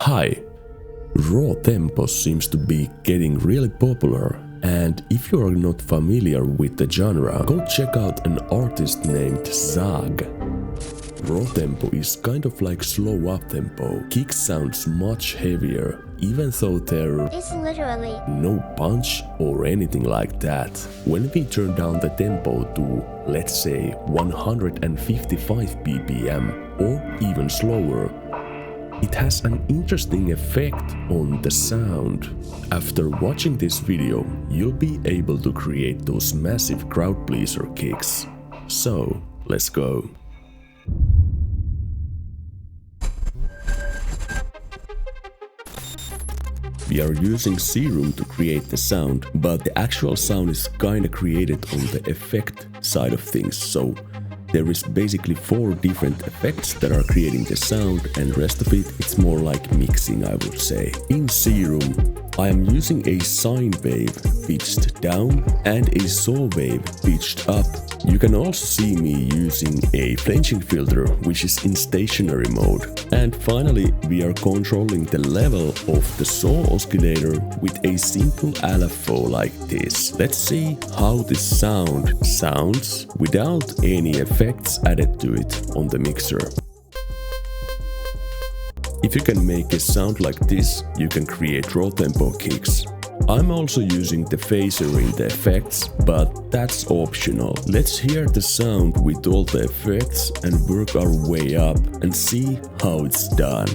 Hi! Raw tempo seems to be getting really popular, and if you are not familiar with the genre, go check out an artist named Zag. Raw tempo is kind of like slow up tempo. Kick sounds much heavier, even though there is literally no punch or anything like that. When we turn down the tempo to, let's say, 155 BPM or even slower, it has an interesting effect on the sound. After watching this video, you'll be able to create those massive crowd pleaser kicks. So, let's go. We are using Serum to create the sound, but the actual sound is kinda created on the effect side of things, so there is basically 4 different effects that are creating the sound, and rest of it's more like mixing, I would say. In Serum, I am using a sine wave pitched down and a saw wave pitched up. You can also see me using a flanching filter, which is in stationary mode. And finally, we are controlling the level of the saw oscillator with a simple LFO like this. Let's see how this sound sounds without any effects added to it on the mixer. If you can make a sound like this, you can create raw tempo kicks. I'm also using the phaser in the effects, but that's optional. Let's hear the sound with all the effects and work our way up and see how it's done.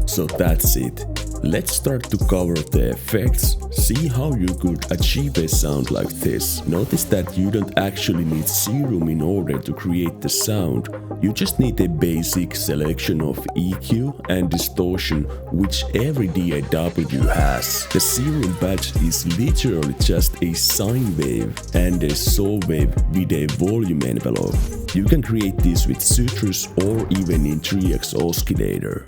So that's it. Let's start to cover the effects, see how you could achieve a sound like this. Notice that you don't actually need Serum in order to create the sound. You just need a basic selection of EQ and distortion, which every DAW has. The Serum patch is literally just a sine wave and a saw wave with a volume envelope. You can create this with Citrus or even in 3x oscillator.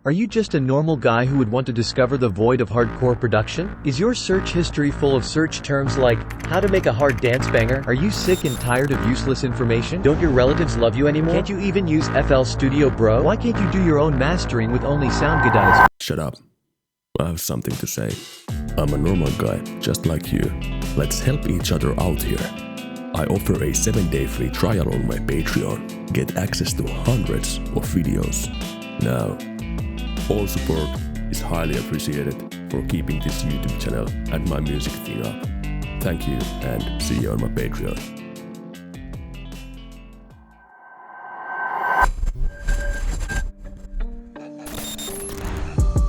Are you just a normal guy who would want to discover the void of hardcore production? Is your search history full of search terms like, how to make a hard dance banger? Are you sick and tired of useless information? Don't your relatives love you anymore? Can't you even use FL Studio, bro? Why can't you do your own mastering with only SoundGuides? Shut up. I have something to say. I'm a normal guy, just like you. Let's help each other out here. I offer a 7-day free trial on my Patreon. Get access to hundreds of videos. Now, all support is highly appreciated for keeping this YouTube channel and my music thing up. Thank you, and see you on my Patreon.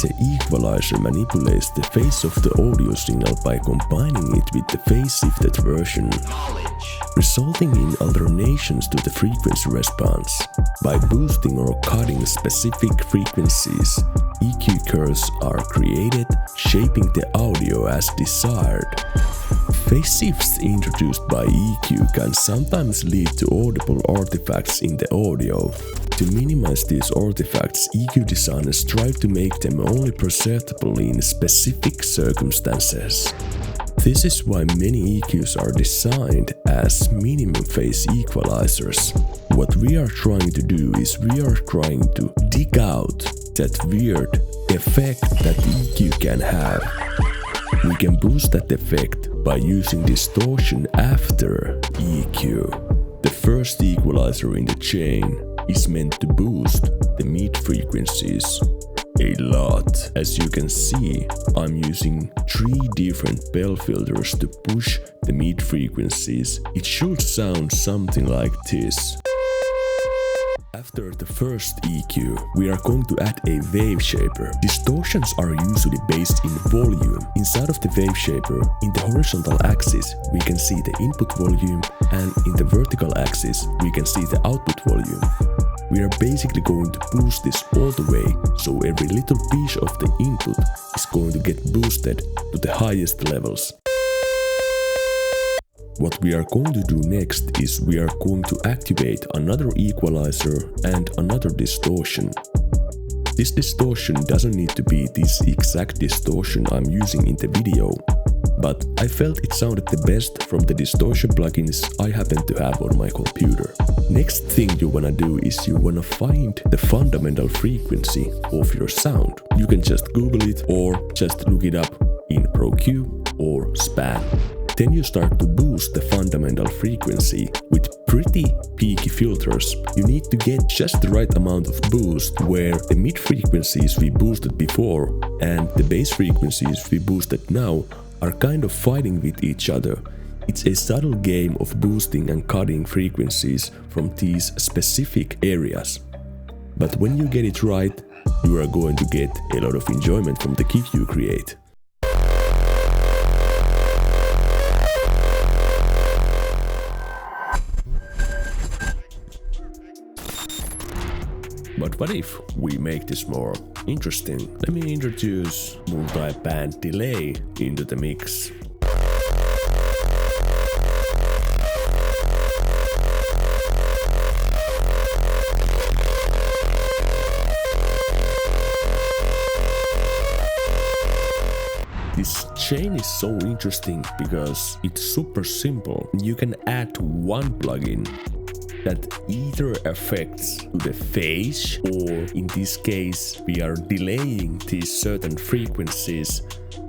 The equalizer manipulates the phase of the audio signal by combining it with the phase-shifted version, resulting in alternations to the frequency response. By boosting or cutting specific frequencies, EQ curves are created, shaping the audio as desired. Phase shifts introduced by EQ can sometimes lead to audible artifacts in the audio. To minimize these artifacts, EQ designers strive to make them only perceptible in specific circumstances. This is why many EQs are designed as minimum phase equalizers. What we are trying to do is we are trying to dig out that weird effect that EQ can have. We can boost that effect by using distortion after EQ. The first equalizer in the chain is meant to boost the mid frequencies a lot. As you can see, I'm using 3 different bell filters to push the mid frequencies. It should sound something like this. After the first EQ, we are going to add a wave shaper. Distortions are usually based in volume. Inside of the wave shaper, in the horizontal axis, we can see the input volume, and in the vertical axis, we can see the output volume. We are basically going to boost this all the way, so every little piece of the input is going to get boosted to the highest levels. What we are going to do next is we are going to activate another equalizer and another distortion. This distortion doesn't need to be this exact distortion I'm using in the video. but I felt it sounded the best from the distortion plugins I happen to have on my computer. Next thing you wanna do is you wanna find the fundamental frequency of your sound. You can just Google it or just look it up in ProQ or Span. Then you start to boost the fundamental frequency with pretty peaky filters. You need to get just the right amount of boost where the mid frequencies we boosted before and the bass frequencies we boosted now are kind of fighting with each other. It's a subtle game of boosting and cutting frequencies from these specific areas. But when you get it right, you are going to get a lot of enjoyment from the kick you create. But what if we make this more interesting? Let me introduce multi-band delay into the mix. This chain is so interesting because it's super simple. You can add one plugin that either affects the phase, or in this case we are delaying these certain frequencies,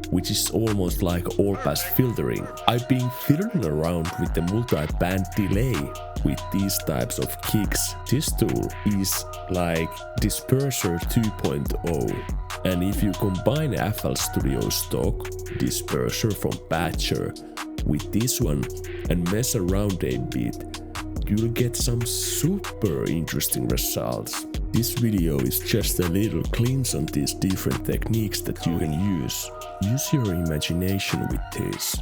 which is almost like all-pass filtering. I've been fiddling around with the multi-band delay with these types of kicks. This tool is like Disperser 2.0, and if you combine FL Studio stock Disperser from Patcher with this one and mess around a bit, you'll get some super interesting results. This video is just a little glimpse on these different techniques that you can use. Use your imagination with this.